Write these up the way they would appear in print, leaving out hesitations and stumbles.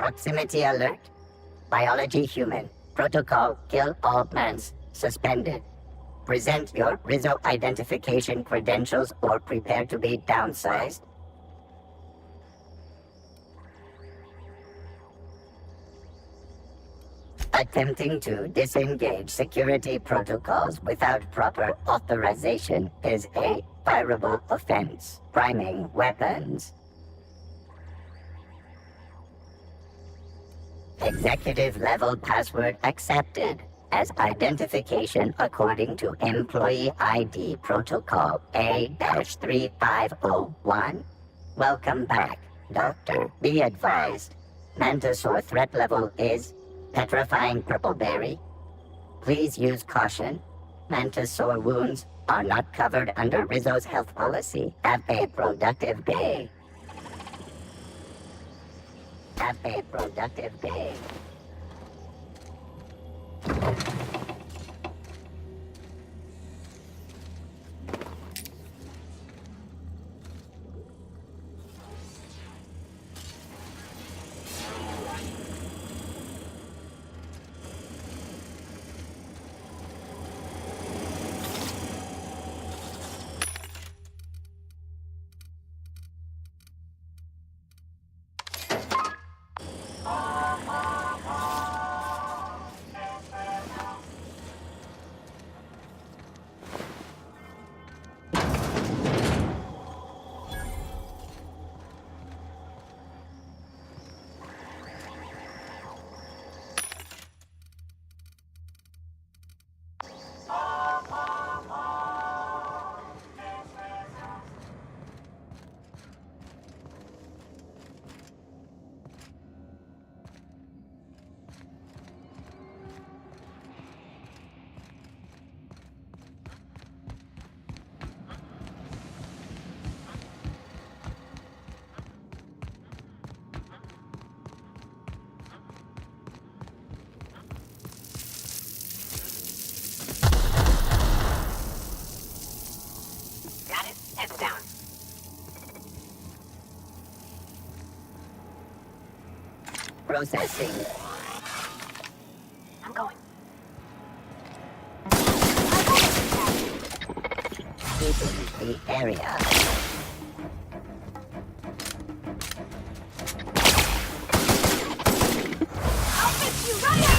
Proximity alert. Biology human. Protocol kill all plants. Suspended. Present your Rizzo identification credentials or prepare to be downsized. Attempting to disengage security protocols without proper authorization is a fireable offense. Priming weapons. Executive level password accepted as identification according to Employee ID Protocol A-3501. Welcome back, Doctor. Be advised, Mantisaur threat level is petrifying purpleberry. Please use caution. Mantisaur wounds are not covered under Rizzo's health policy. Have a productive day. Have a productive day. Processing. I'm going. Keeping the area. I'll fix you right up!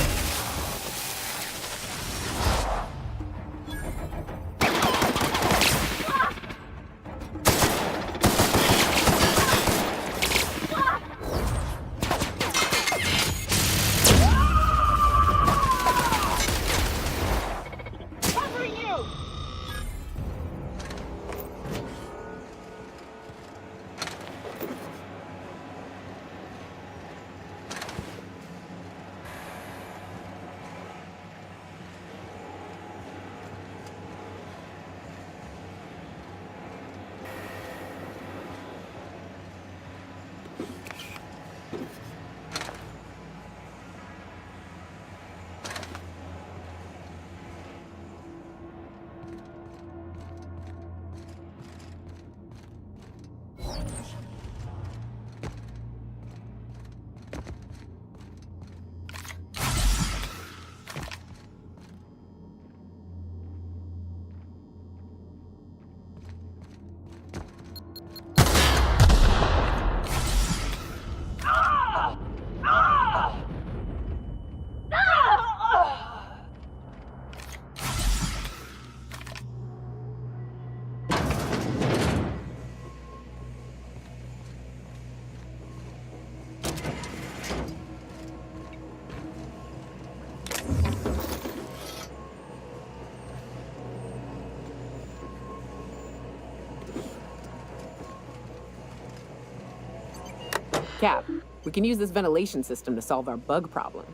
Cap, we can use this ventilation system to solve our bug problem.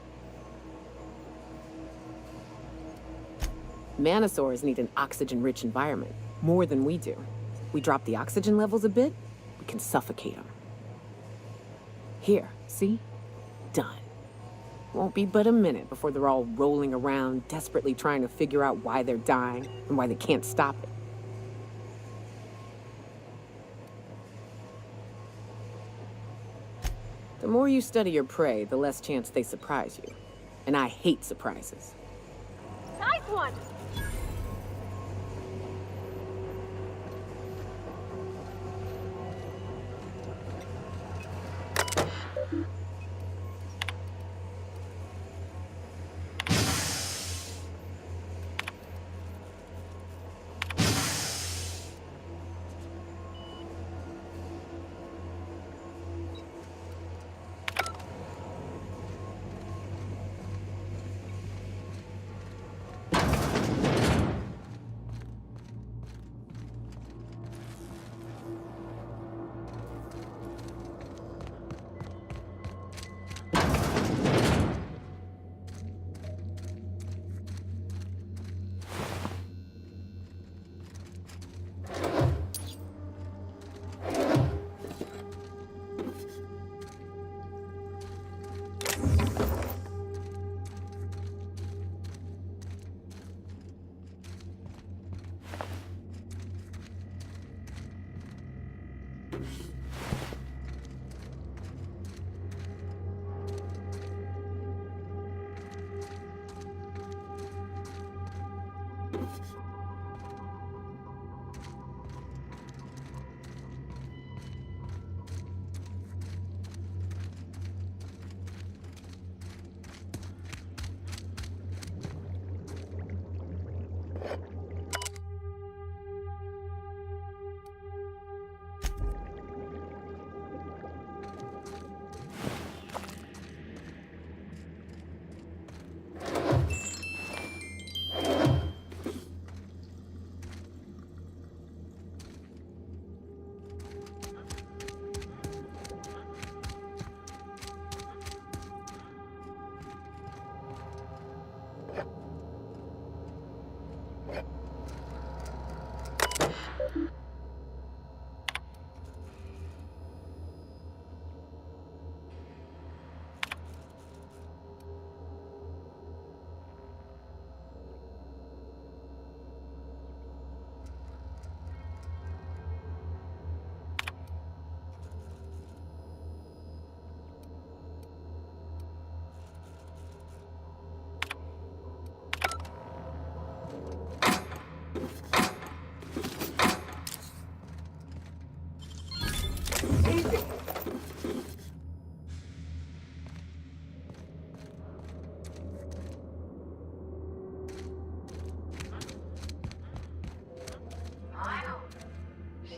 Manosaurs need an oxygen-rich environment, more than we do. We drop the oxygen levels a bit, we can suffocate them. Here, see? Done. Won't be but a minute before they're all rolling around, desperately trying to figure out why they're dying and why they can't stop it. The more you study your prey, the less chance they surprise you. And I hate surprises. Nice one!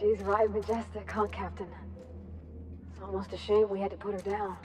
She's right majestic, huh, Captain? It's almost a shame we had to put her down.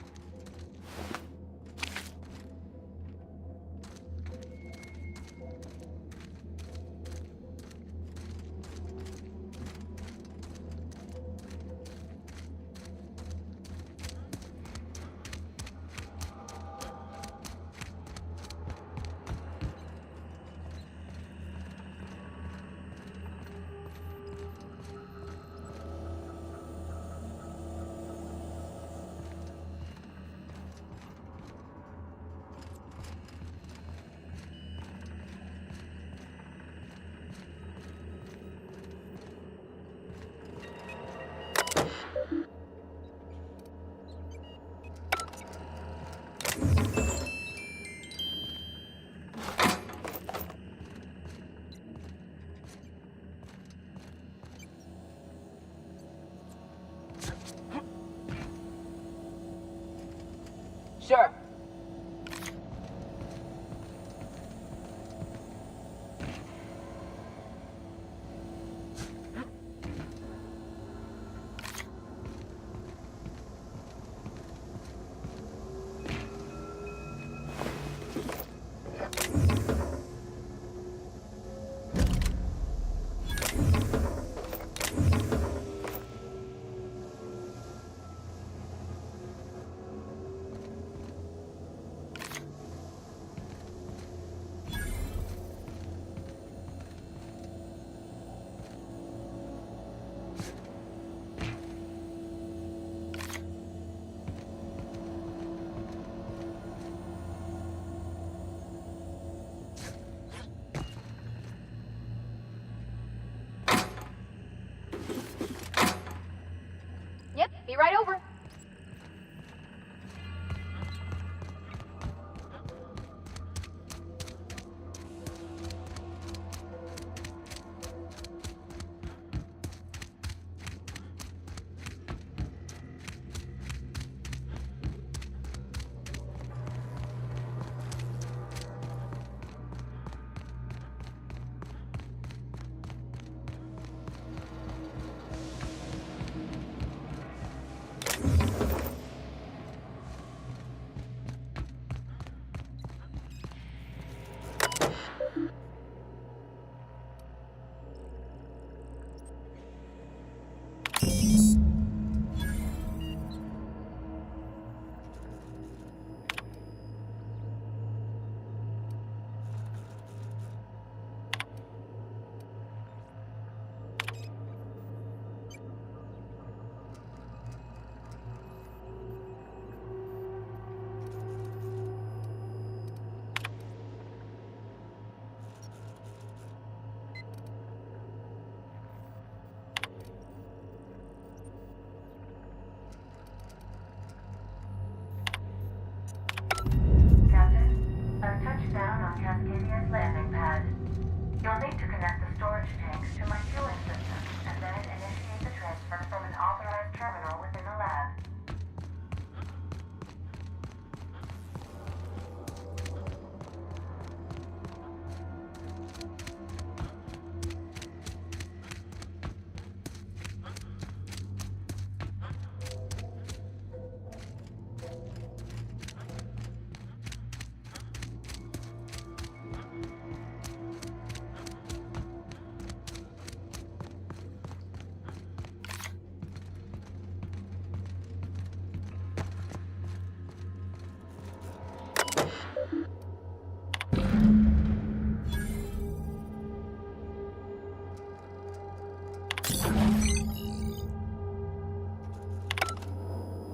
Sure.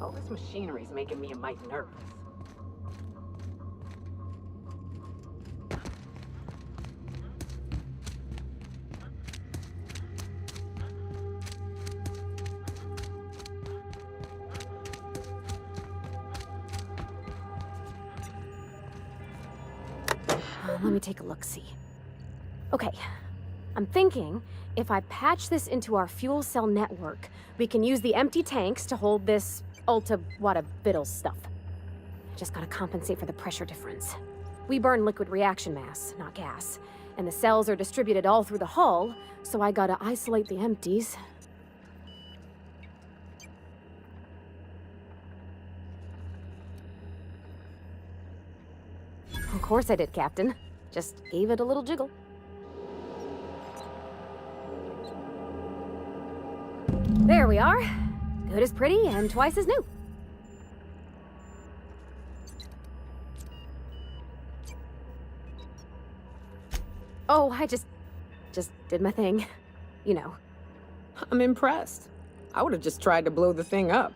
All this machinery's making me a mite nervous. Let me take a look-see. Okay, I'm thinking if I patch this into our fuel cell network, we can use the empty tanks to hold this ulta-wada-biddle stuff. Just gotta compensate for the pressure difference. We burn liquid reaction mass, not gas, and the cells are distributed all through the hull, so I gotta isolate the empties. Of course I did, Captain. Just gave it a little jiggle. There we are. Good as pretty and twice as new. Oh, I just did my thing. You know. I'm impressed. I would have just tried to blow the thing up.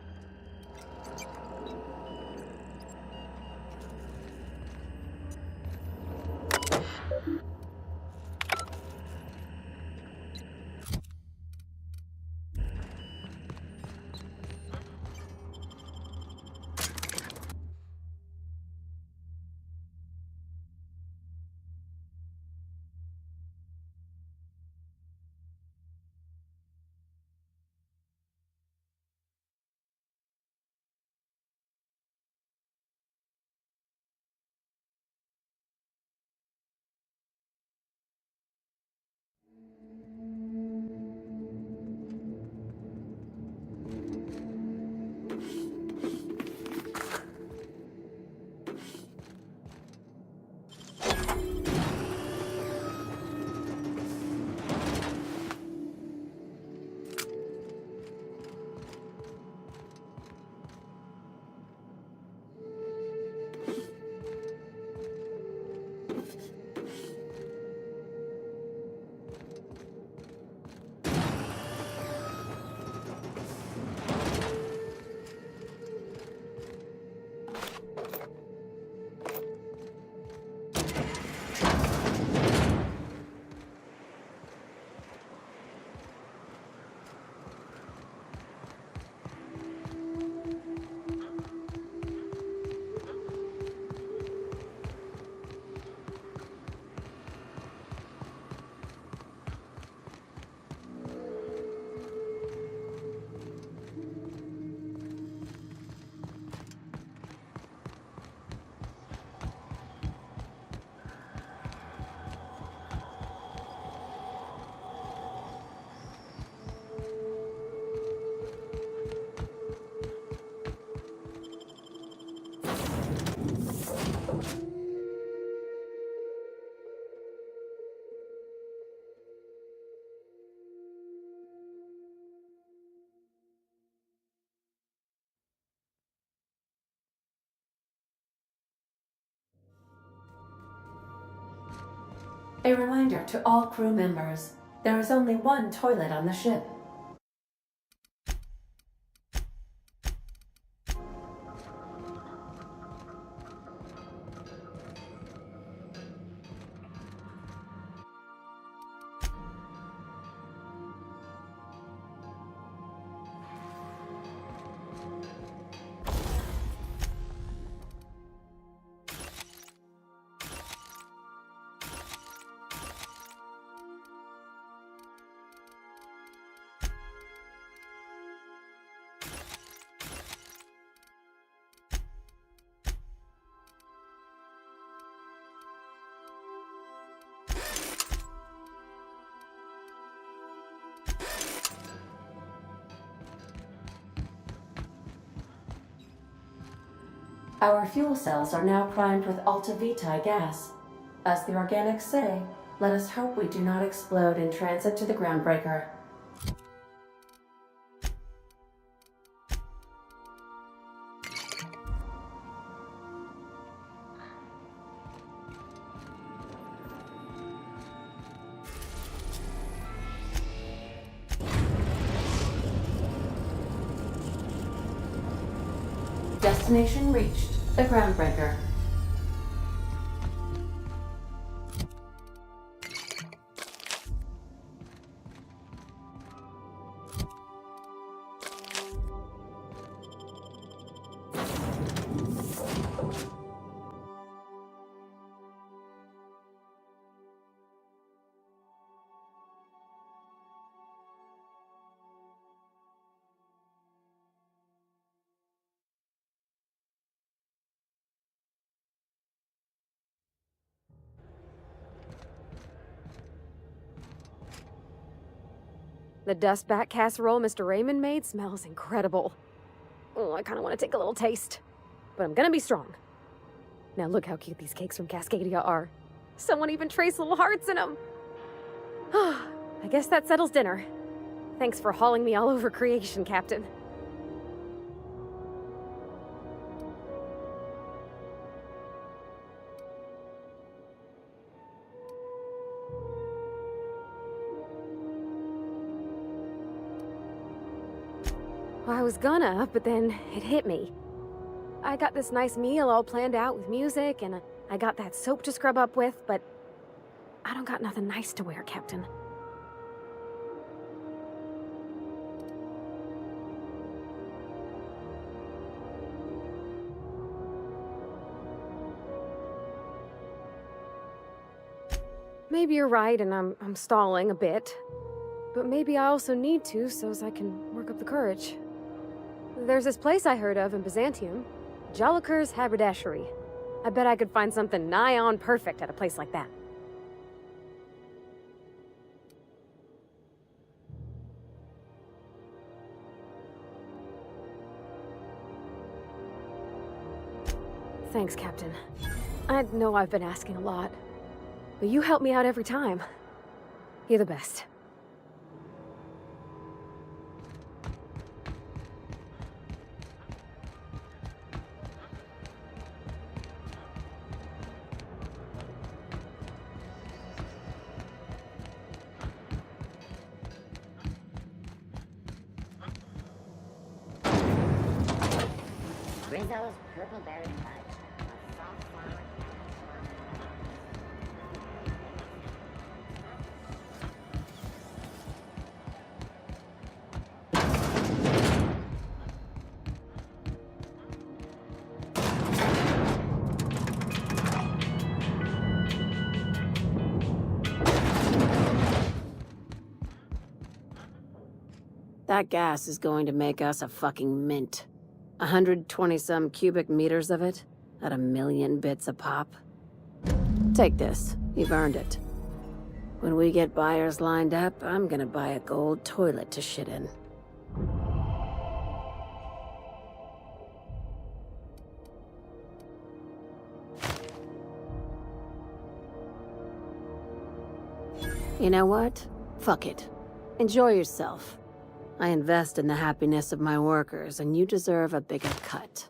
A reminder to all crew members, there is only one toilet on the ship. Our fuel cells are now primed with Alta Vitae gas. As the organics say, let us hope we do not explode in transit to the groundbreaker. Destination reached. The groundbreaker. The dustback casserole Mr. Raymond made smells incredible. Oh, I kind of want to take a little taste. But I'm gonna be strong. Now look how cute these cakes from Cascadia are. Someone even traced little hearts in them. I guess that settles dinner. Thanks for hauling me all over creation, Captain. I was gonna, but then it hit me. I got this nice meal all planned out with music, and I got that soap to scrub up with, but I don't got nothing nice to wear, Captain. Maybe you're right, and I'm stalling a bit. But maybe I also need to, so as I can work up the courage. There's this place I heard of in Byzantium, Joliker's Haberdashery. I bet I could find something nigh on perfect at a place like that. Thanks, Captain. I know I've been asking a lot, but you help me out every time. You're the best. Rizzo's purple berry fudge. A soft flower. That gas is going to make us a fucking mint. 120-some cubic meters of it, at 1,000,000 bits a pop. Take this. You've earned it. When we get buyers lined up, I'm gonna buy a gold toilet to shit in. You know what? Fuck it. Enjoy yourself. I invest in the happiness of my workers, and you deserve a bigger cut.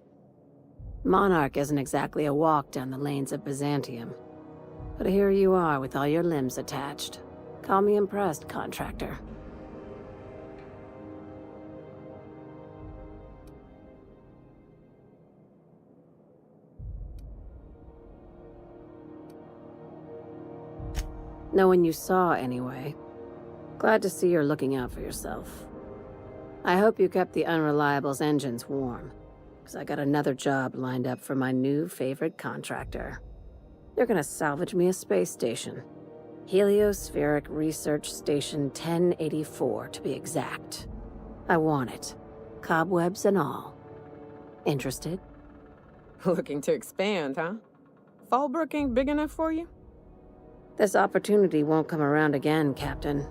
Monarch isn't exactly a walk down the lanes of Byzantium. But here you are with all your limbs attached. Call me impressed, contractor. No one you saw, anyway. Glad to see you're looking out for yourself. I hope you kept the Unreliable's engines warm, because I got another job lined up for my new favorite contractor. They're gonna salvage me a space station. Heliospheric Research Station 1084, to be exact. I want it. Cobwebs and all. Interested? Looking to expand, huh? Fallbrook ain't big enough for you? This opportunity won't come around again, Captain.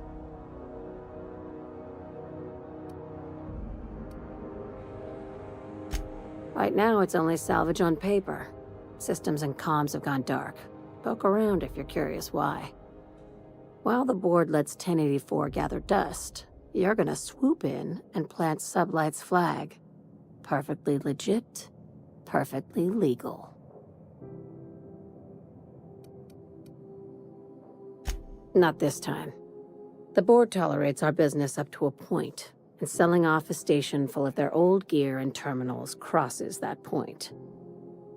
Right now, it's only salvage on paper. Systems and comms have gone dark. Poke around if you're curious why. While the board lets 1084 gather dust, you're gonna swoop in and plant Sublight's flag. Perfectly legit, perfectly legal. Not this time. The board tolerates our business up to a point, and selling off a station full of their old gear and terminals crosses that point.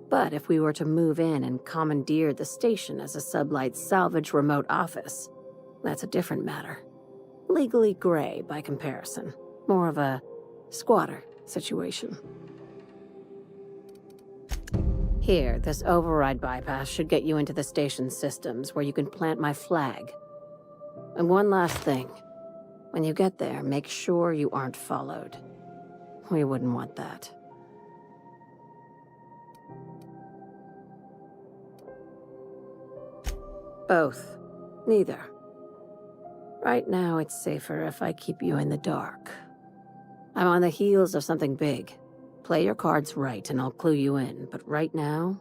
But if we were to move in and commandeer the station as a sublight salvage remote office, that's a different matter. Legally gray by comparison. More of a squatter situation. Here, this override bypass should get you into the station's systems where you can plant my flag. And one last thing. When you get there, make sure you aren't followed. We wouldn't want that. Both. Neither. Right now, it's safer if I keep you in the dark. I'm on the heels of something big. Play your cards right and I'll clue you in, but right now,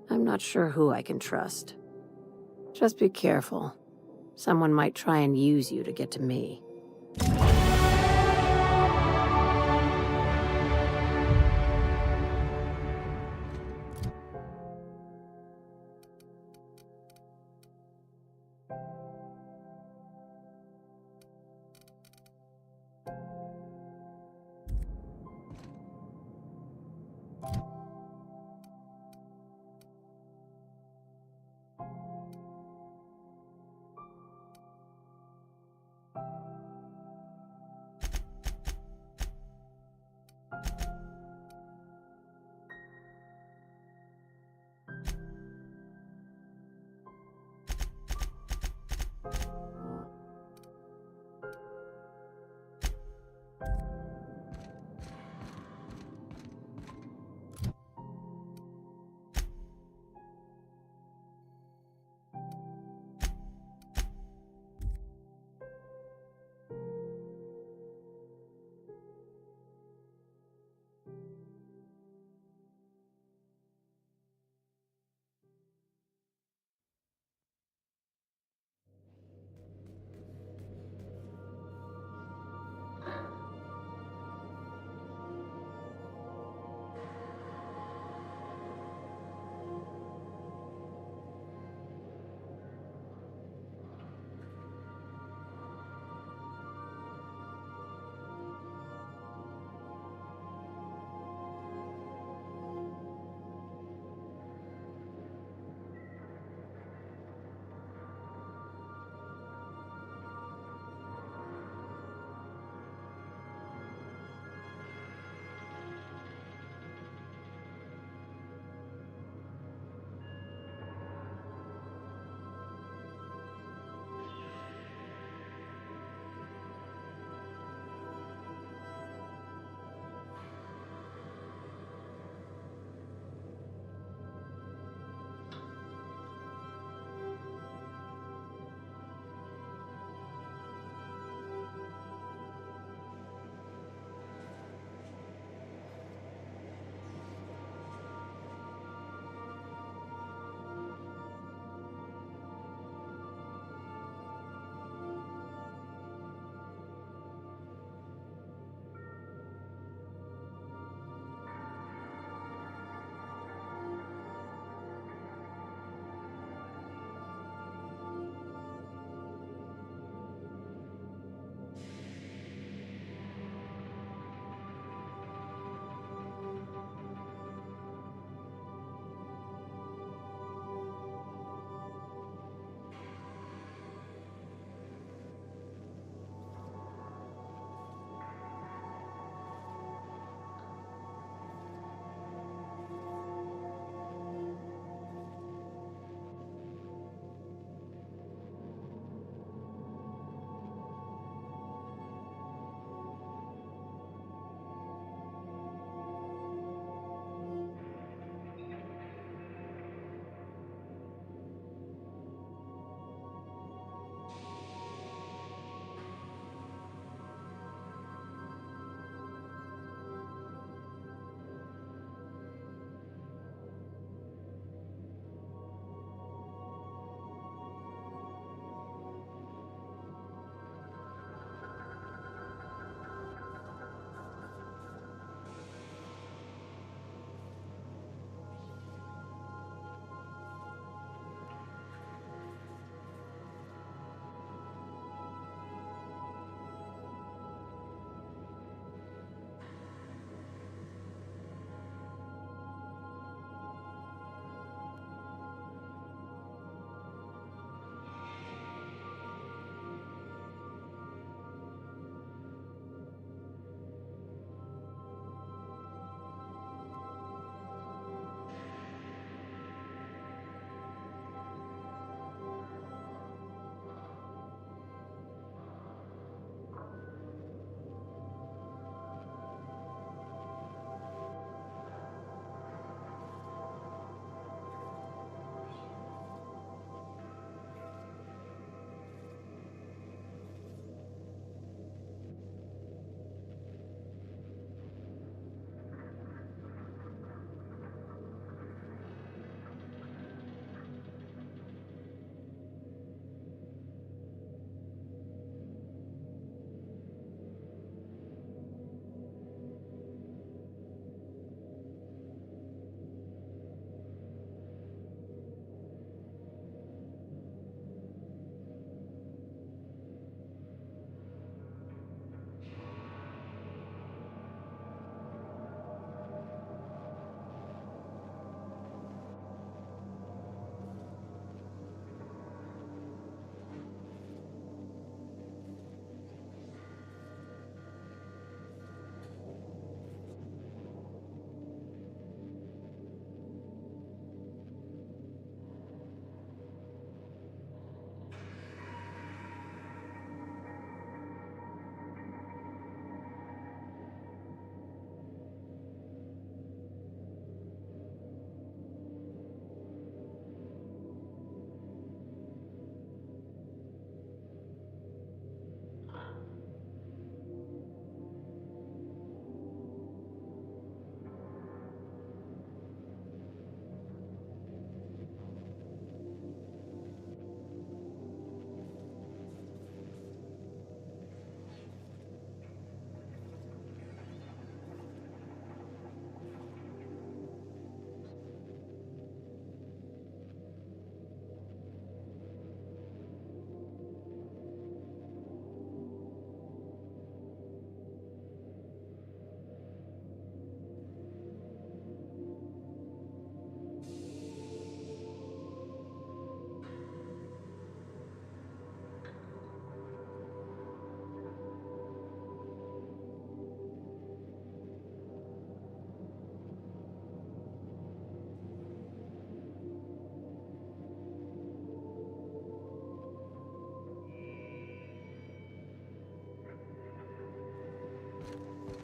I'm not sure who I can trust. Just be careful. Someone might try and use you to get to me.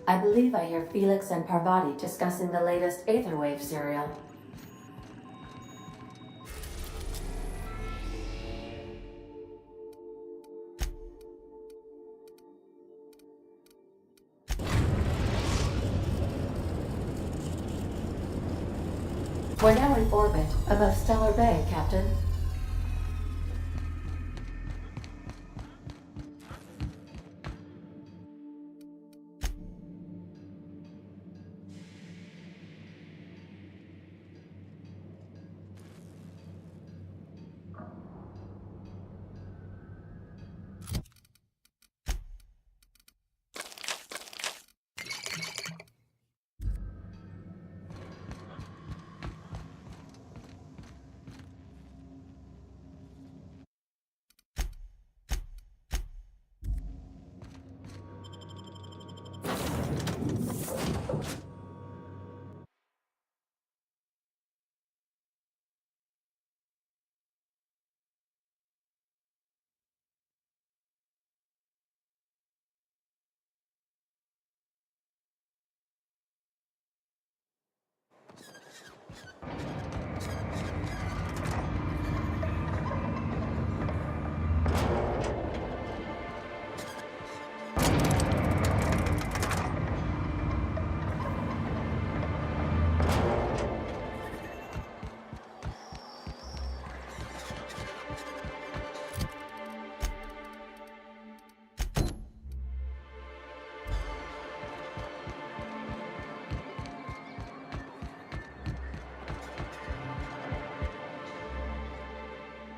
I believe I hear Felix and Parvati discussing the latest Aetherwave serial. We're now in orbit above Stellar Bay, Captain.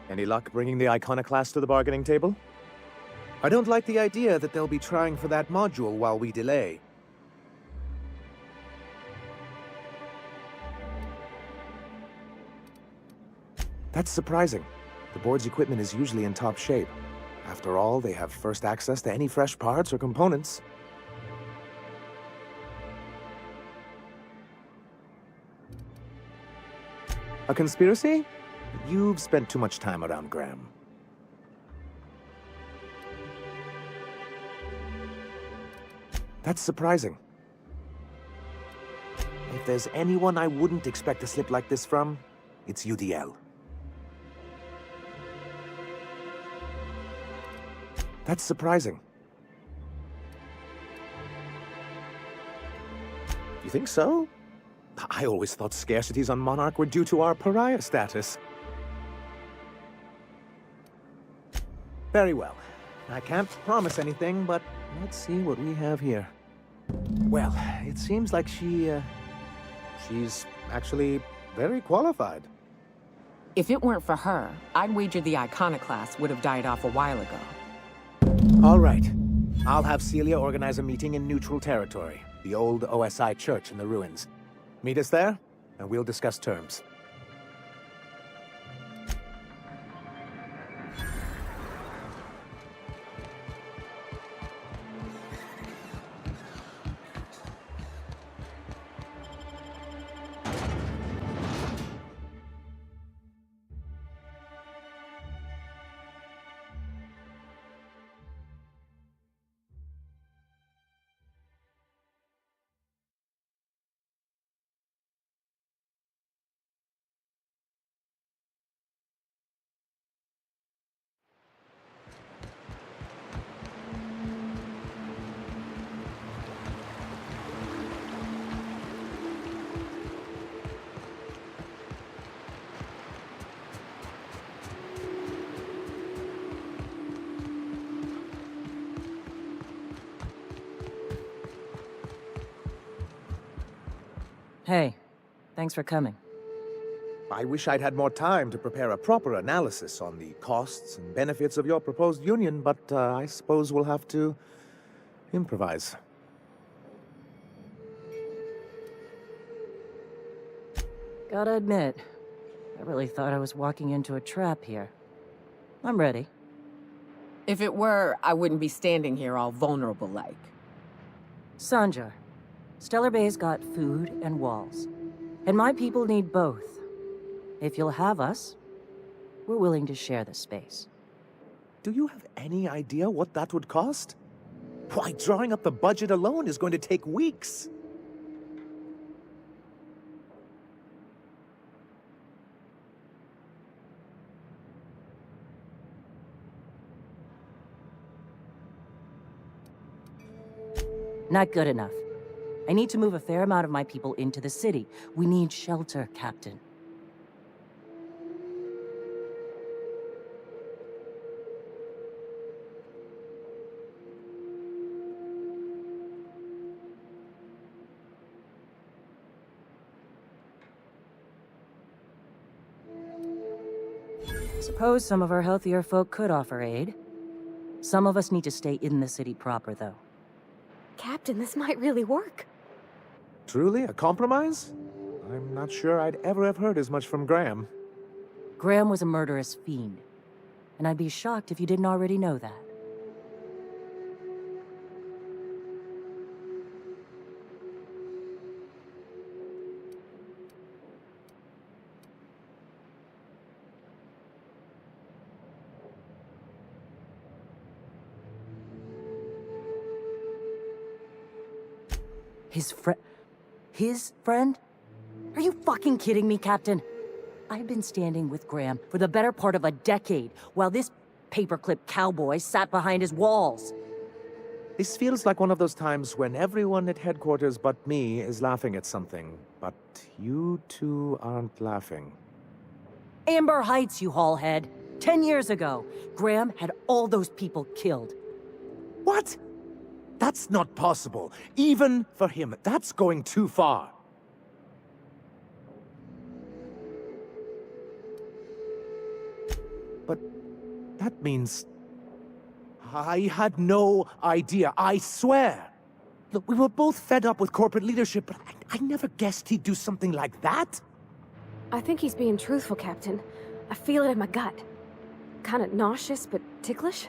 Any luck bringing the Iconoclast to the bargaining table? I don't like the idea that they'll be trying for that module while we delay. That's surprising. The board's equipment is usually in top shape. After all, they have first access to any fresh parts or components. A conspiracy? You've spent too much time around Graham. That's surprising. If there's anyone I wouldn't expect a slip like this from, it's UDL. That's surprising. You think so? I always thought scarcities on Monarch were due to our pariah status. Very well. I can't promise anything, but let's see what we have here. Well, it seems like she's actually very qualified. If it weren't for her, I'd wager the Iconoclast would have died off a while ago. All right. I'll have Celia organize a meeting in neutral territory, the old OSI church in the ruins. Meet us there, and we'll discuss terms. Hey, thanks for coming. I wish I'd had more time to prepare a proper analysis on the costs and benefits of your proposed union, but I suppose we'll have to improvise. Gotta admit, I really thought I was walking into a trap here. I'm ready. If it were, I wouldn't be standing here all vulnerable like. Sanjar, Stellar Bay's got food and walls. And my people need both. If you'll have us, we're willing to share the space. Do you have any idea what that would cost? Why, drawing up the budget alone is going to take weeks. Not good enough. I need to move a fair amount of my people into the city. We need shelter, Captain. Suppose some of our healthier folk could offer aid. Some of us need to stay in the city proper, though. Captain, this might really work. Truly, a compromise? I'm not sure I'd ever have heard as much from Graham. Graham was a murderous fiend, and I'd be shocked if you didn't already know that. His friend? Are you fucking kidding me, Captain? I've been standing with Graham for the better part of a decade, while this paperclip cowboy sat behind his walls. This feels like one of those times when everyone at headquarters but me is laughing at something, but you two aren't laughing. Amber Heights, you haulhead. 10 years ago, Graham had all those people killed. What? That's not possible. Even for him, that's going too far. But that means... I had no idea, I swear. Look, we were both fed up with corporate leadership, but I never guessed he'd do something like that. I think he's being truthful, Captain. I feel it in my gut. Kinda nauseous, but ticklish.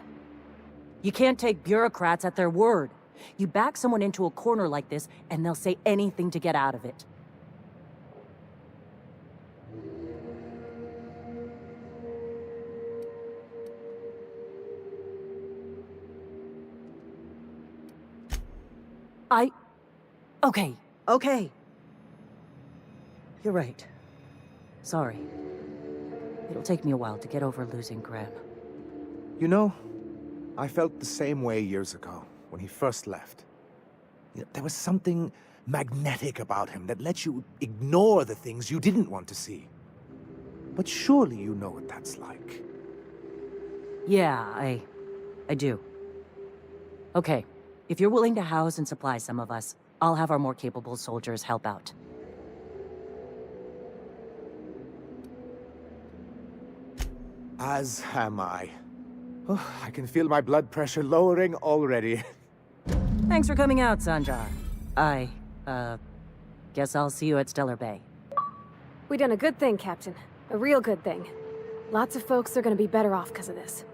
You can't take bureaucrats at their word. You back someone into a corner like this, and they'll say anything to get out of it. Okay. You're right. Sorry. It'll take me a while to get over losing Graham. You know, I felt the same way years ago, when he first left. You know, there was something magnetic about him that let you ignore the things you didn't want to see. But surely you know what that's like. Yeah, I do. Okay, if you're willing to house and supply some of us, I'll have our more capable soldiers help out. As am I. Oh, I can feel my blood pressure lowering already. Thanks for coming out, Sanjar. I, guess I'll see you at Stellar Bay. We done a good thing, Captain. A real good thing. Lots of folks are gonna be better off because of this.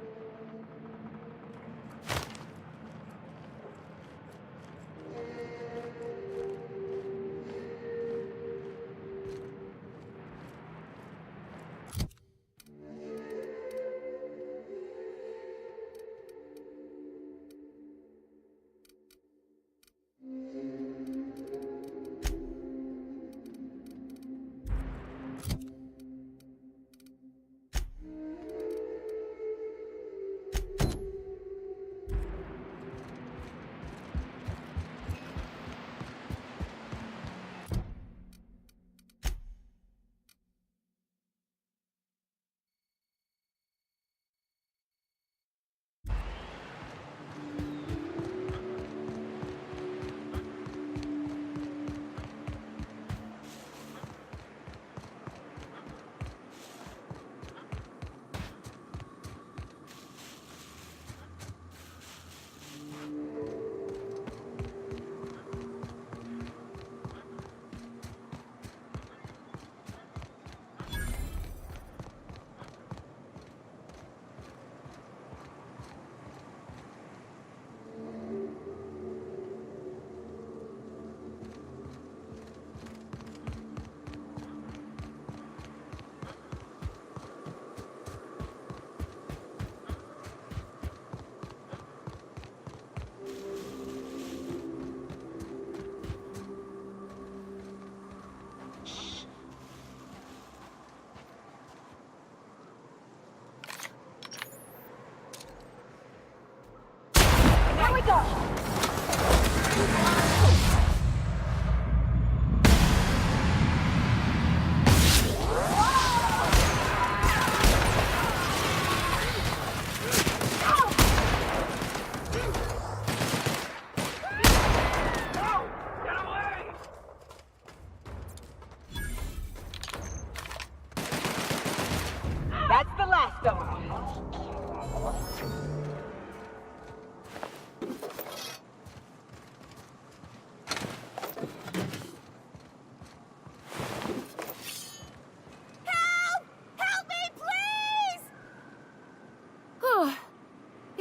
They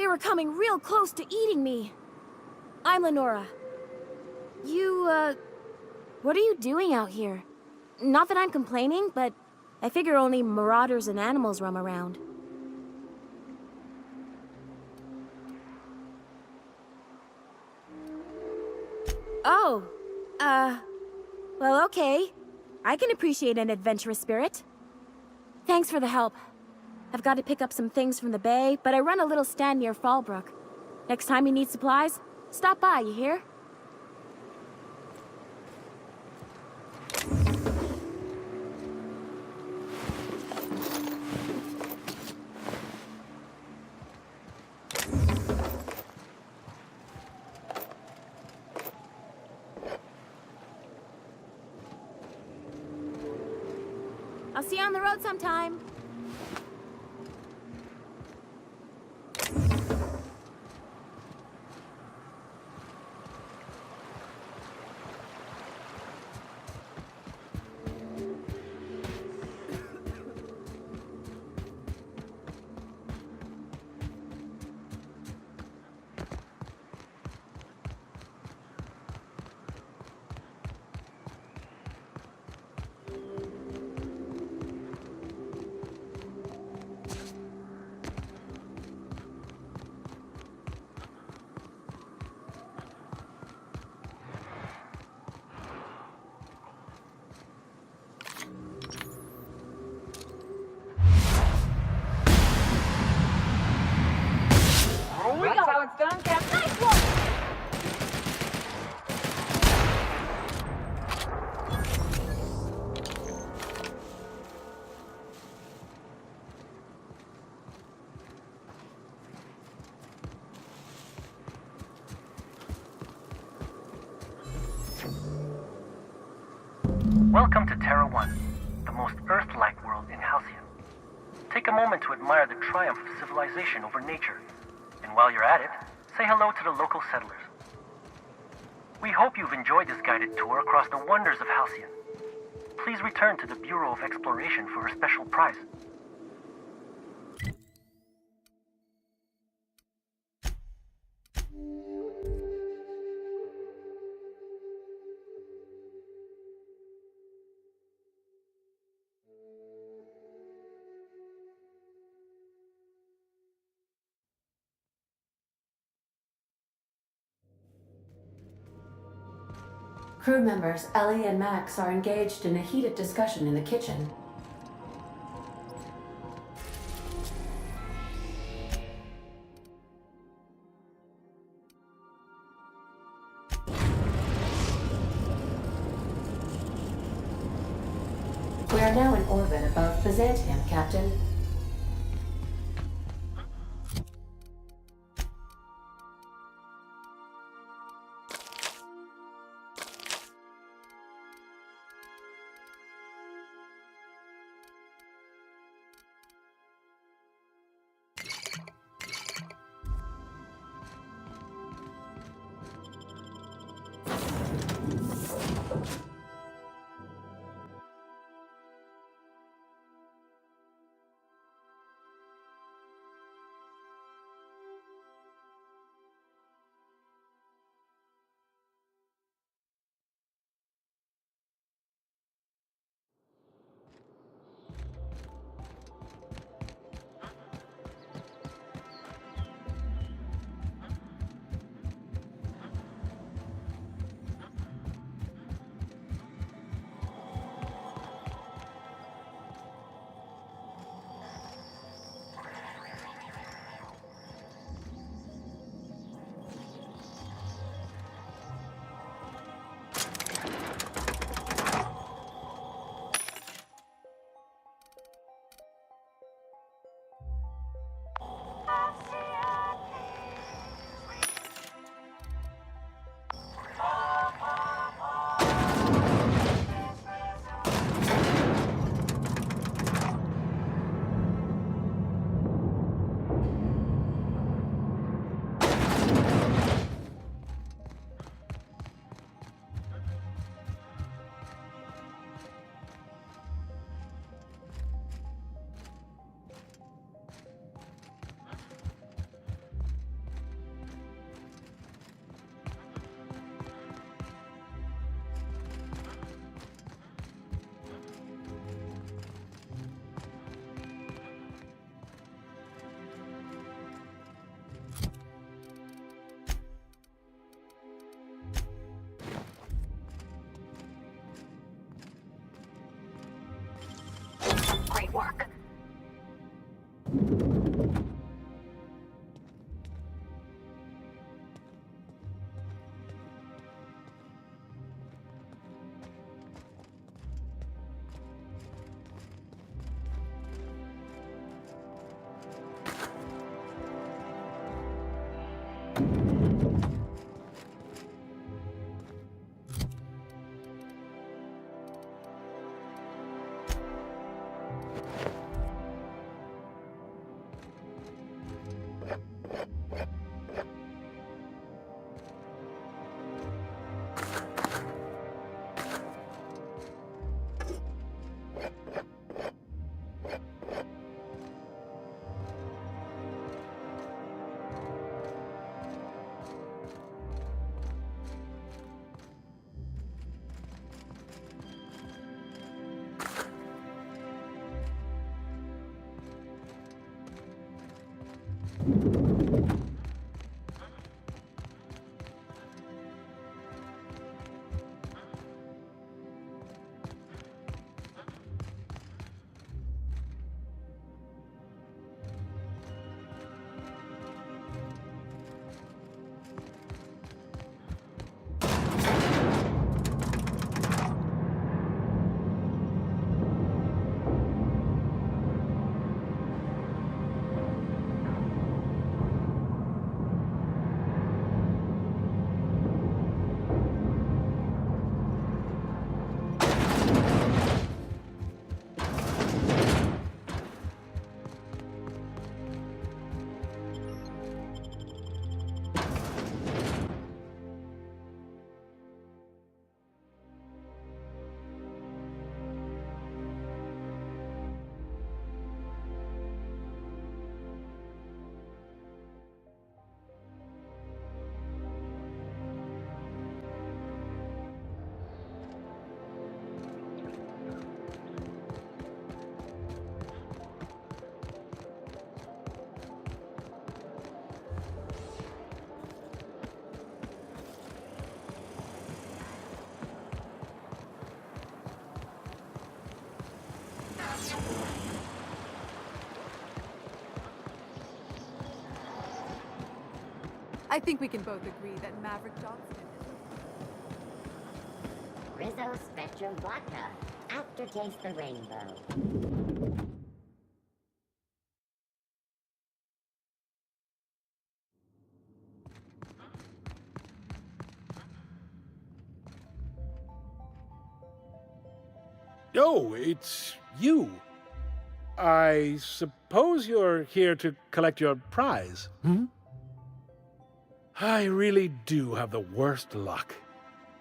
were coming real close to eating me. I'm Lenora. What are you doing out here? Not that I'm complaining, but I figure only marauders and animals roam around. Oh, well, okay. I can appreciate an adventurous spirit. Thanks for the help. I've got to pick up some things from the bay, but I run a little stand near Fallbrook. Next time you need supplies, stop by, you hear? I'll see you on the road sometime. That's how it's done, Captain. Nice work! Welcome to Terra 1, the most Earth-like world in Halcyon. Take a moment to admire the triumph of civilization over nature. And while you're at it, say hello to the local settlers. We hope you've enjoyed this guided tour across the wonders of Halcyon. Please return to the Bureau of Exploration for a special prize. Crew members Ellie and Max are engaged in a heated discussion in the kitchen. We are now in orbit above Byzantium, Captain. might work. I think we can both agree that Maverick Johnson Rizzo Spectrum Vodka. Aftertaste the rainbow. Oh, it's you. I suppose you're here to collect your prize. I really do have the worst luck.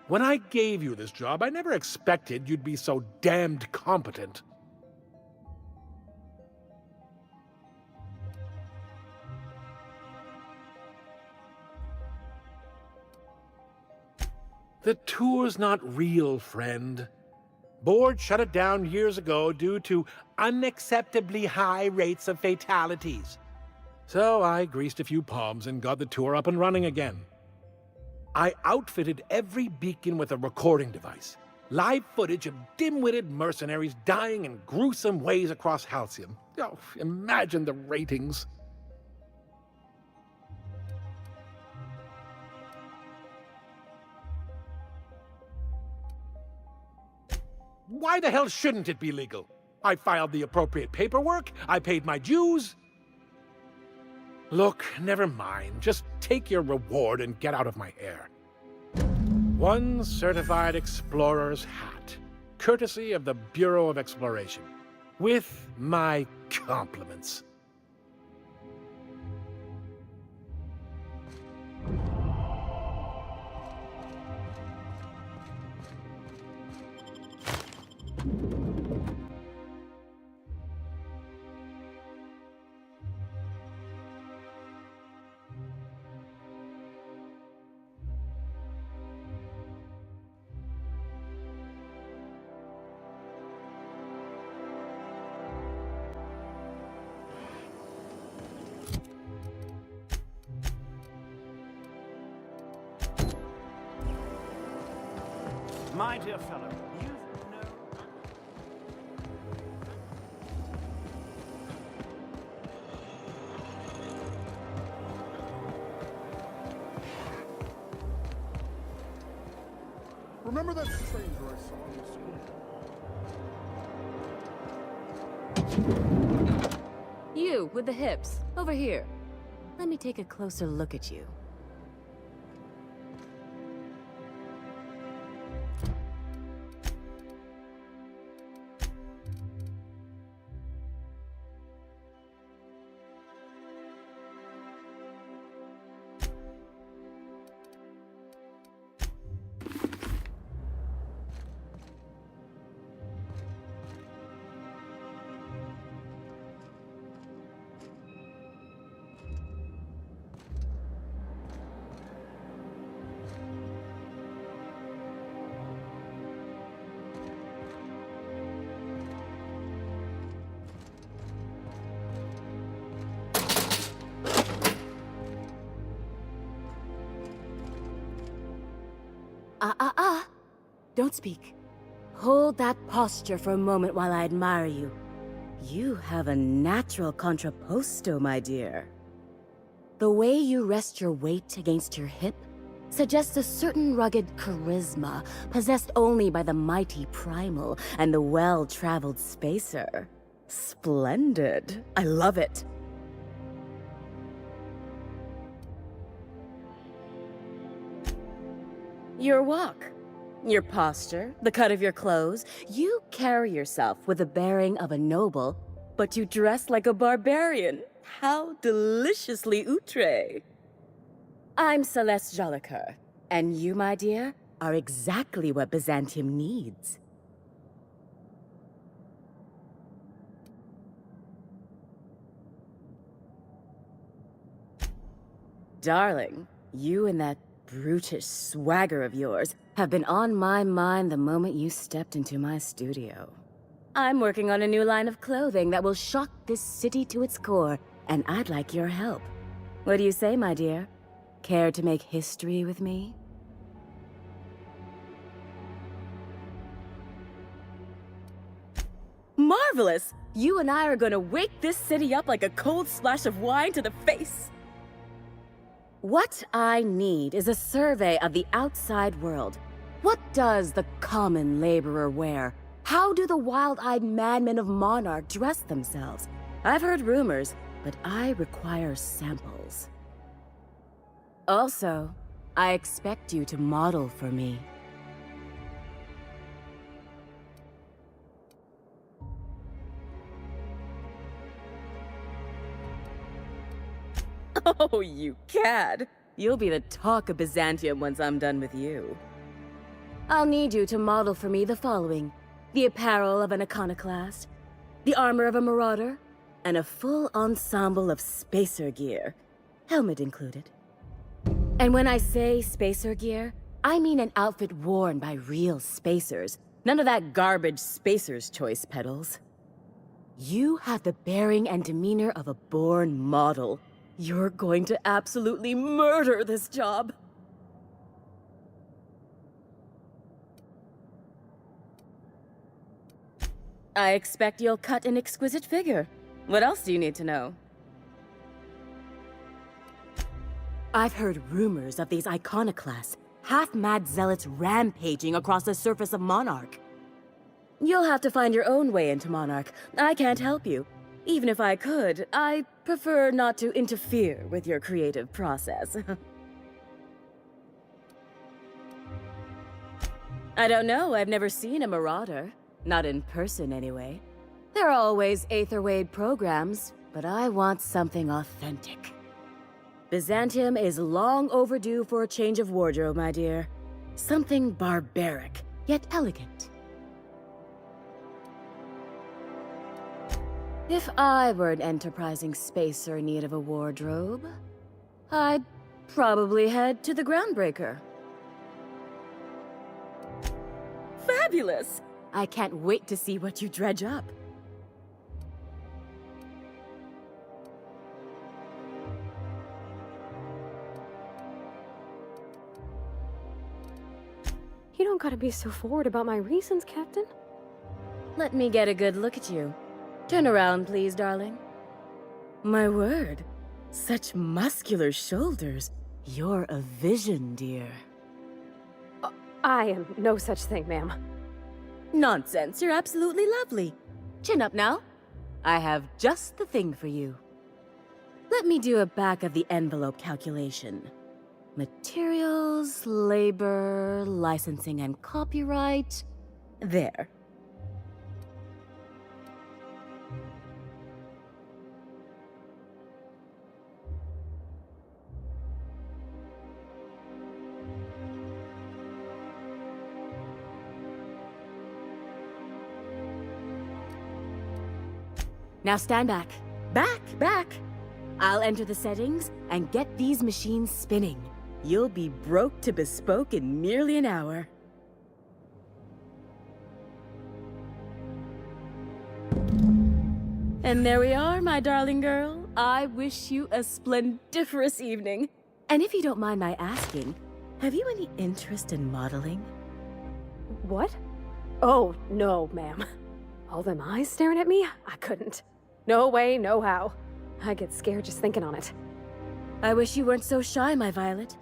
When I gave you this job, I never expected you'd be so damned competent. The tour's not real, friend. Board shut it down years ago due to unacceptably high rates of fatalities. So I greased a few palms and got the tour up and running again. I outfitted every beacon with a recording device. Live footage of dim-witted mercenaries dying in gruesome ways across Halcyon. Oh, imagine the ratings. Why the hell shouldn't it be legal? I filed the appropriate paperwork, I paid my dues. Look, never mind. Just take your reward and get out of my hair. One certified explorer's hat, courtesy of the Bureau of Exploration, with my compliments. My dear fellow, you know... Remember that stranger I saw on the screen? You, with the hips. Over here. Let me take a closer look at you. Don't speak. Hold that posture for a moment while I admire you. You have a natural contrapposto, my dear. The way you rest your weight against your hip suggests a certain rugged charisma possessed only by the mighty primal and the well-traveled spacer. Splendid. I love it. Your walk, your posture, the cut of your clothes, you carry yourself with the bearing of a noble, but you dress like a barbarian. How deliciously outre. I'm Celeste Jolicoeur, and you, my dear, are exactly what Byzantium needs. Darling, you and that brutish swagger of yours have been on my mind the moment you stepped into my studio. I'm working on a new line of clothing that will shock this city to its core, and I'd like your help. What do you say, my dear? Care to make history with me? Marvelous! You and I are gonna wake this city up like a cold splash of wine to the face! What I need is a survey of the outside world. What does the common laborer wear? How do the wild-eyed madmen of Monarch dress themselves? I've heard rumors, but I require samples. Also, I expect you to model for me. Oh, you cad! You'll be the talk of Byzantium once I'm done with you. I'll need you to model for me the following: the apparel of an iconoclast, the armor of a marauder, and a full ensemble of spacer gear, helmet included. And when I say spacer gear, I mean an outfit worn by real spacers, none of that garbage spacer's choice pedals. You have the bearing and demeanor of a born model. You're going to absolutely murder this job. I expect you'll cut an exquisite figure. What else do you need to know? I've heard rumors of these iconoclasts, half-mad zealots rampaging across the surface of Monarch. You'll have to find your own way into Monarch. I can't help you. Even if I could, I prefer not to interfere with your creative process. I don't know, I've never seen a marauder. Not in person, anyway. There are always Aetherwade programs, but I want something authentic. Byzantium is long overdue for a change of wardrobe, my dear. Something barbaric, yet elegant. If I were an enterprising spacer in need of a wardrobe, I'd probably head to the Groundbreaker. Fabulous! I can't wait to see what you dredge up. You don't gotta be so forward about my reasons, Captain. Let me get a good look at you. Turn around, please, darling. My word, such muscular shoulders. You're a vision, dear. I am no such thing, ma'am. Nonsense, you're absolutely lovely. Chin up now. I have just the thing for you. Let me do a back-of-the-envelope calculation. Materials, labor, licensing and copyright. There. Now stand back. Back! I'll enter the settings and get these machines spinning. You'll be broke to bespoke in merely an hour. And there we are, my darling girl. I wish you a splendiferous evening. And if you don't mind my asking, have you any interest in modeling? What? Oh, no, ma'am. All them eyes staring at me? I couldn't. No way, no how. I get scared just thinking on it. I wish you weren't so shy, my Violet.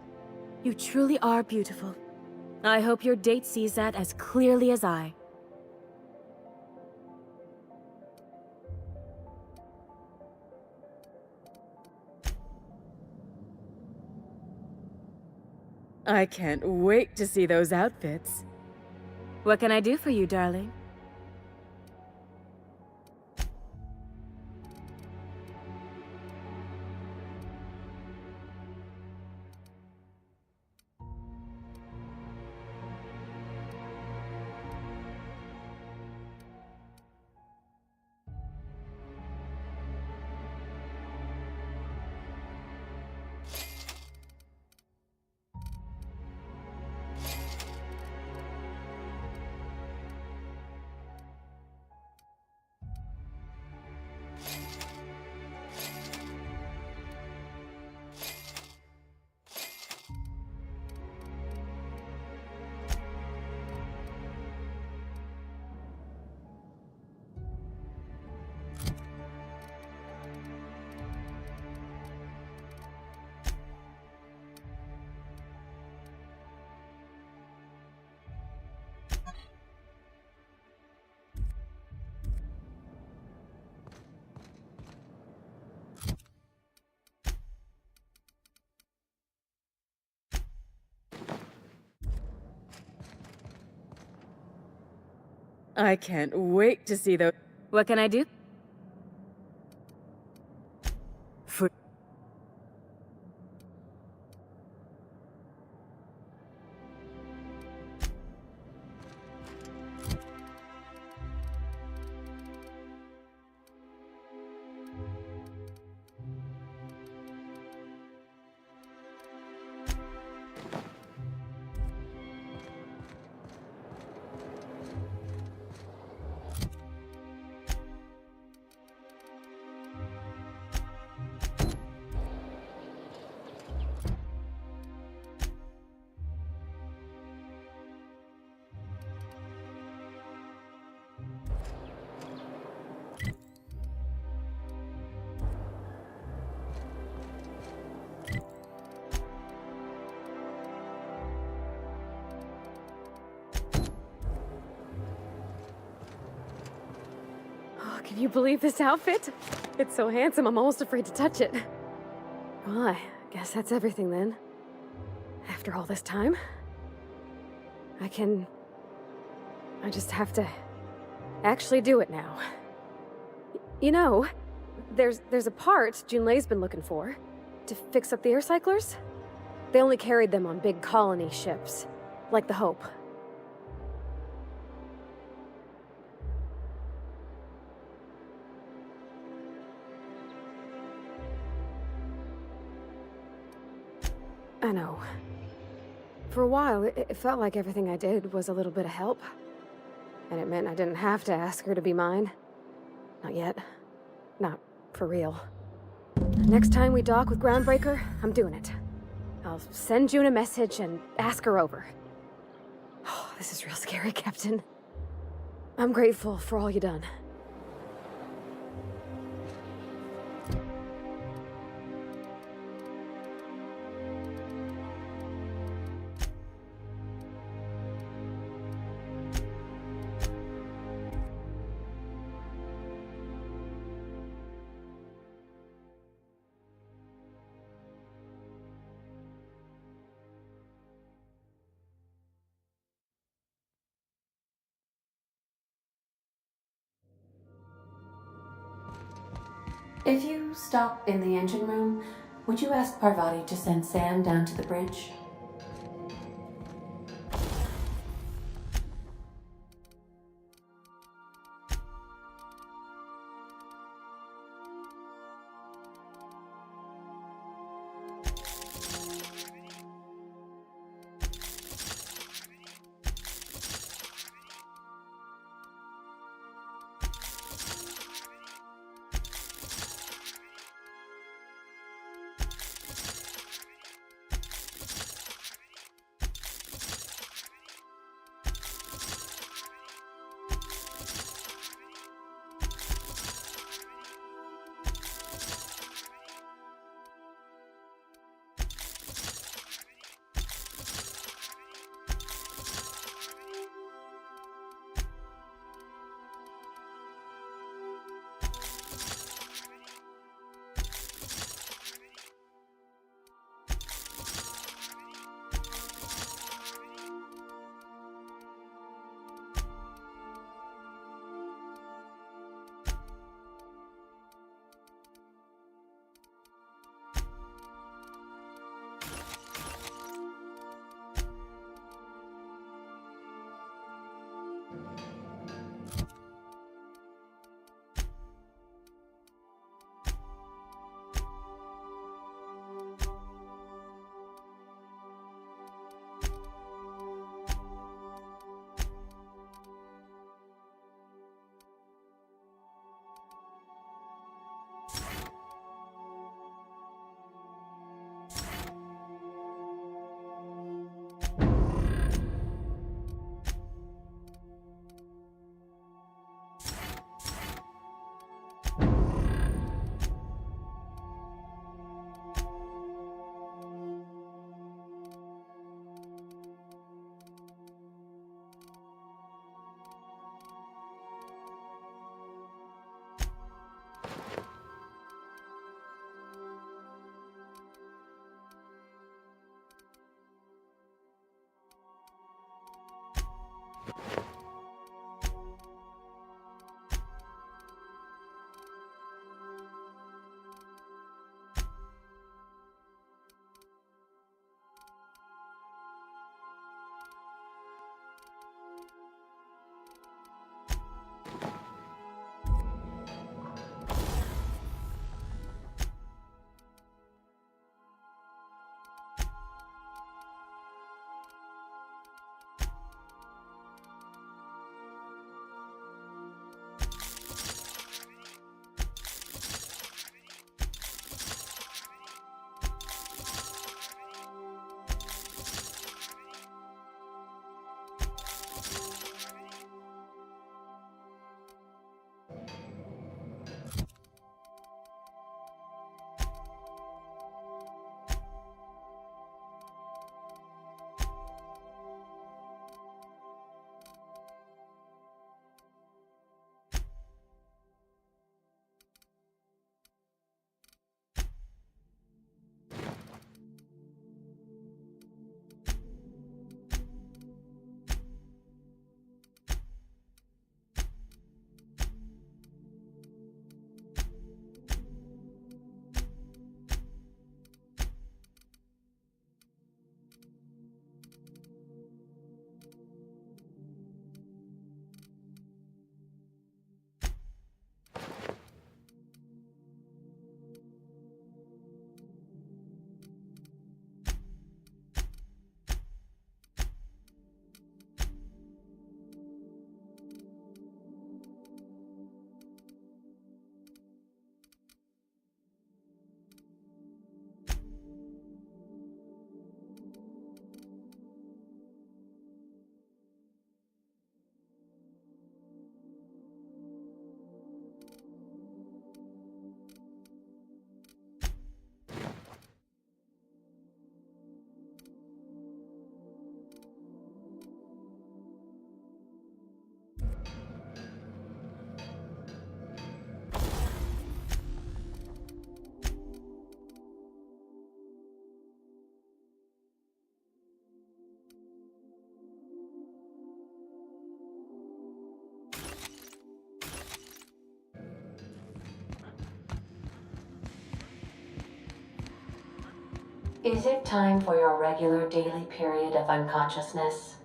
You truly are beautiful. I hope your date sees that as clearly as I. I can't wait to see those outfits. What can I do for you, darling? I can't wait to see those. What can I do? For Can you believe this outfit? It's so handsome, I'm almost afraid to touch it. Well, I guess that's everything then. After all this time, I just have to actually do it now. You know, there's a part Junlei's been looking for to fix up the air cyclers. They only carried them on big colony ships, like the Hope. I know. For a while, it felt like everything I did was a little bit of help. And it meant I didn't have to ask her to be mine. Not yet. Not for real. Next time we dock with Groundbreaker, I'm doing it. I'll send June a message and ask her over. Oh, this is real scary, Captain. I'm grateful for all you done. If you stop in the engine room, would you ask Parvati to send Sam down to the bridge? Is it time for your regular daily period of unconsciousness?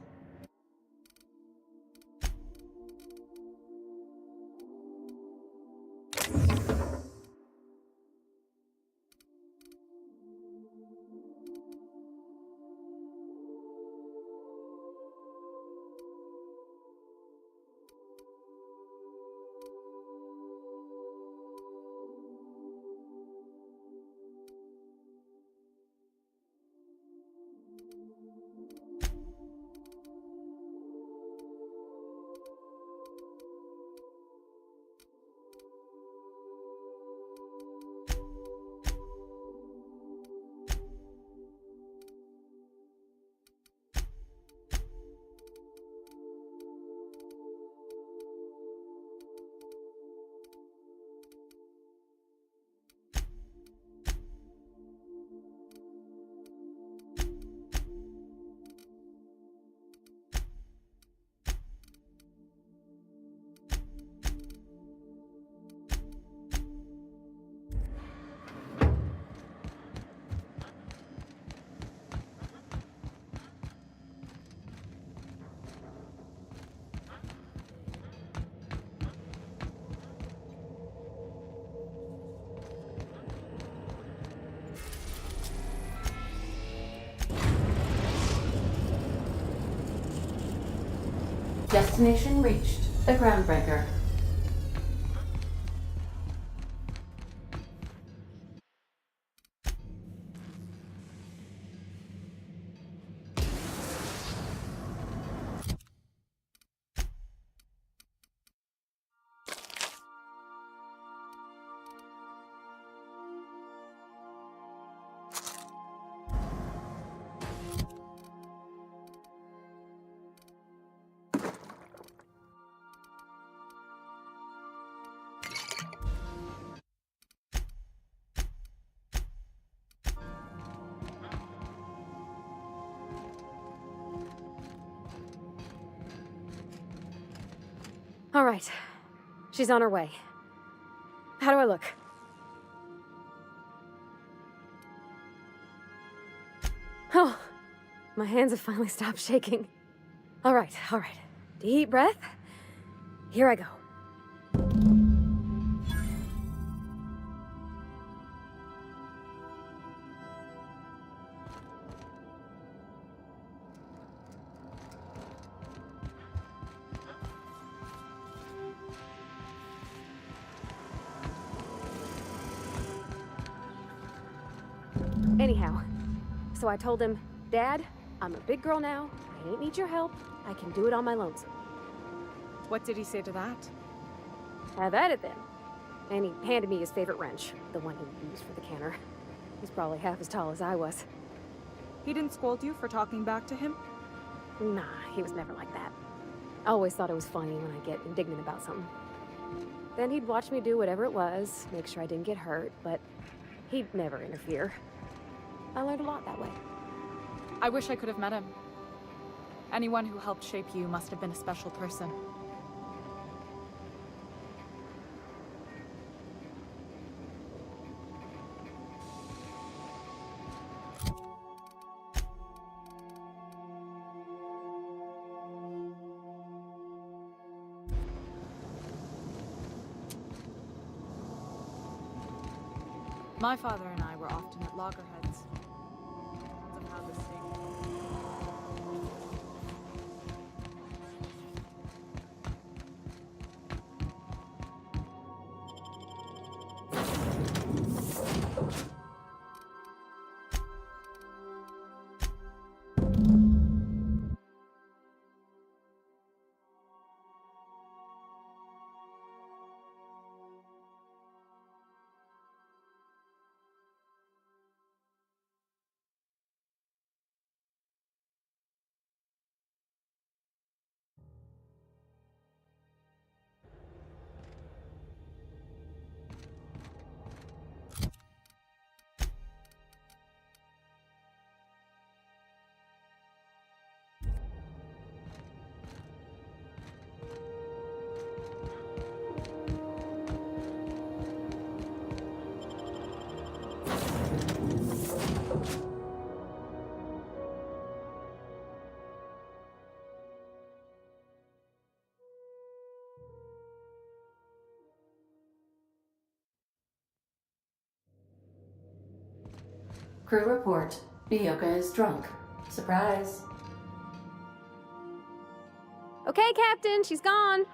Destination reached. The Groundbreaker. All right. She's on her way. How do I look? Oh, my hands have finally stopped shaking. All right. Deep breath. Here I go. Anyhow, so I told him, Dad, I'm a big girl now. I ain't need your help. I can do it on my lonesome. What did he say to that? Have at it then. And he handed me his favorite wrench, the one he used for the canner. He's probably half as tall as I was. He didn't scold you for talking back to him? Nah, he was never like that. I always thought it was funny when I get indignant about something. Then he'd watch me do whatever it was, make sure I didn't get hurt, but he'd never interfere. I learned a lot that way. I wish I could have met him. Anyone who helped shape you must have been a special person. My father and I were often at loggerheads. Of how this Crew report. Mioka is drunk. Surprise. Okay, Captain, she's gone.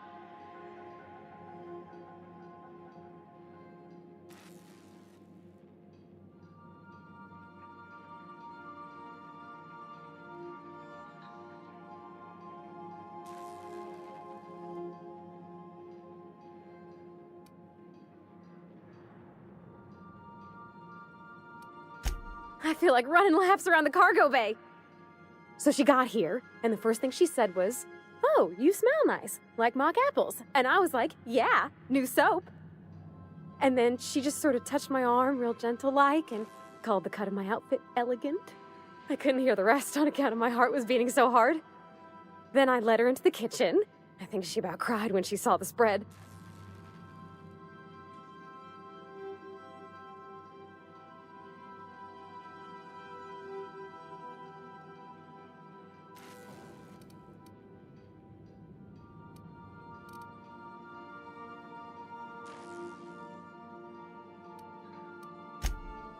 I feel like running laps around the cargo bay. So she got here, and the first thing she said was, "Oh, you smell nice, like mock apples." And I was like, "Yeah, new soap." And then she just sort of touched my arm real gentle-like and called the cut of my outfit elegant. I couldn't hear the rest on account of my heart was beating so hard. Then I led her into the kitchen. I think she about cried when she saw the spread.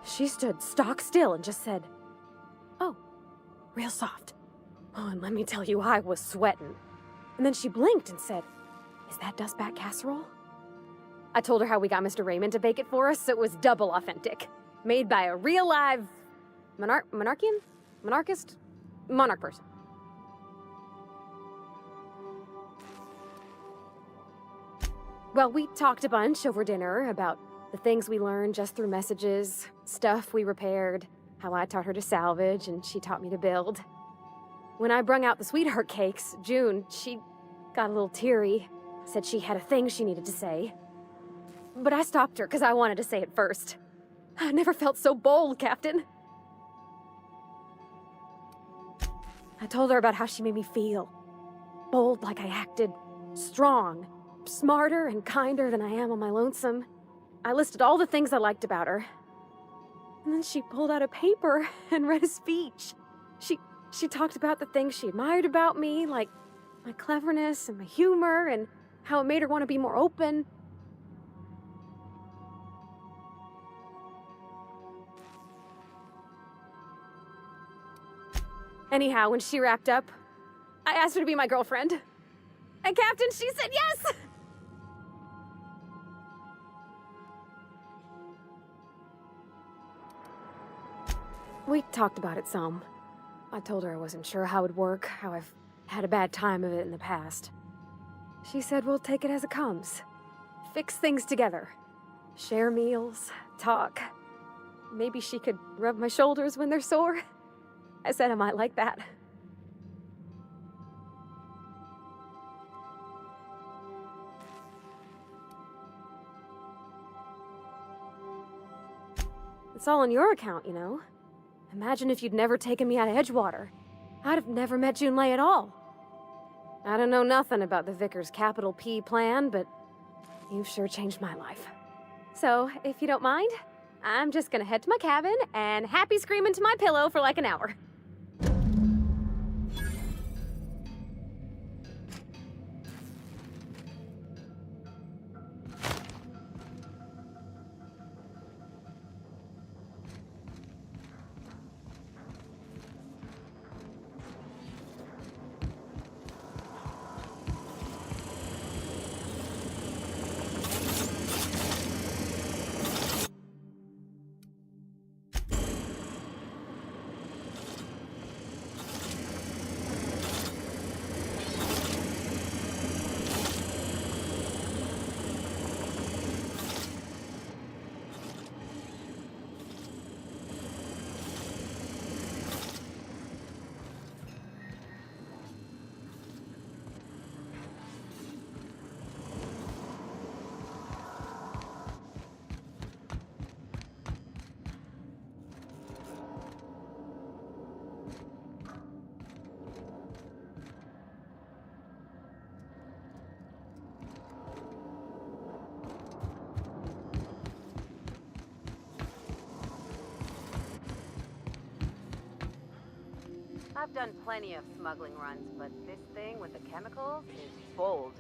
She stood stock still and just said, "Oh, real soft." Oh, and let me tell you, I was sweating. And then she blinked and said, "Is that dustbat casserole?" I told her how we got Mr. Raymond to bake it for us, so it was double authentic. Made by a real live Monarch person. Well, we talked a bunch over dinner about the things we learned just through messages, stuff we repaired, how I taught her to salvage and she taught me to build. When I brung out the sweetheart cakes, June, she got a little teary, said she had a thing she needed to say. But I stopped her because I wanted to say it first. I never felt so bold, Captain. I told her about how she made me feel. Bold like I acted, strong, smarter and kinder than I am on my lonesome. I listed all the things I liked about her. And then she pulled out a paper and read a speech. She talked about the things she admired about me, like my cleverness and my humor, and how it made her want to be more open. Anyhow, when she wrapped up, I asked her to be my girlfriend. And Captain, she said yes! We talked about it some. I told her I wasn't sure how it would work, how I've had a bad time of it in the past. She said we'll take it as it comes. Fix things together. Share meals, talk. Maybe she could rub my shoulders when they're sore. I said I might like that. It's all on your account, you know. Imagine if you'd never taken me out of Edgewater. I'd have never met Junlei at all. I don't know nothing about the Vicar's capital P plan, but you've sure changed my life. So, if you don't mind, I'm just gonna head to my cabin and happy scream into my pillow for like an hour. I've done plenty of smuggling runs, but this thing with the chemicals is bold.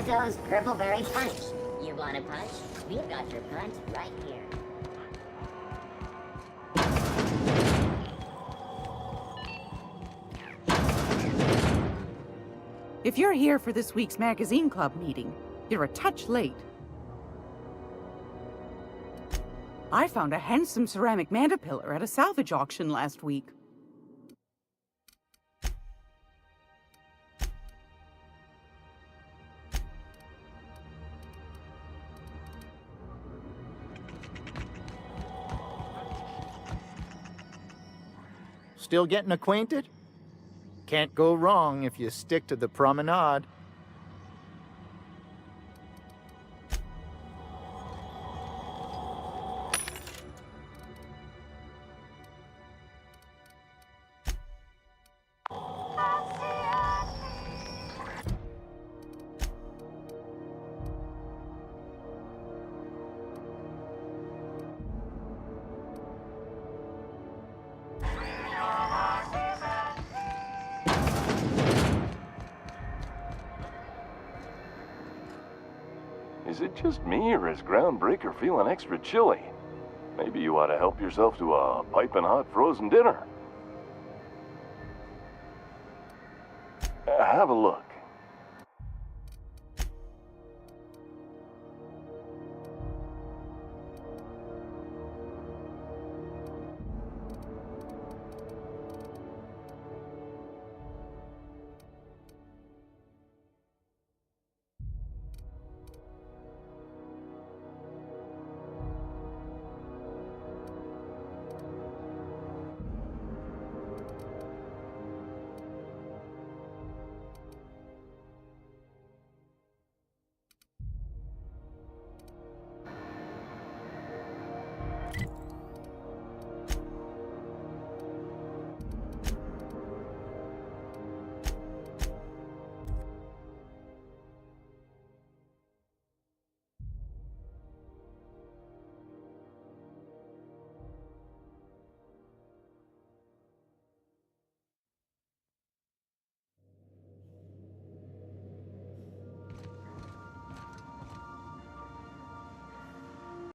Mentos Purpleberry Punch. You want a punch? We've got your punch right here. If you're here for this week's magazine club meeting, you're a touch late. I found a handsome ceramic mandapillar at a salvage auction last week. Still getting acquainted? Can't go wrong if you stick to the promenade. Is it just me, or is Groundbreaker feeling extra chilly? Maybe you ought to help yourself to a piping hot frozen dinner. Have a look.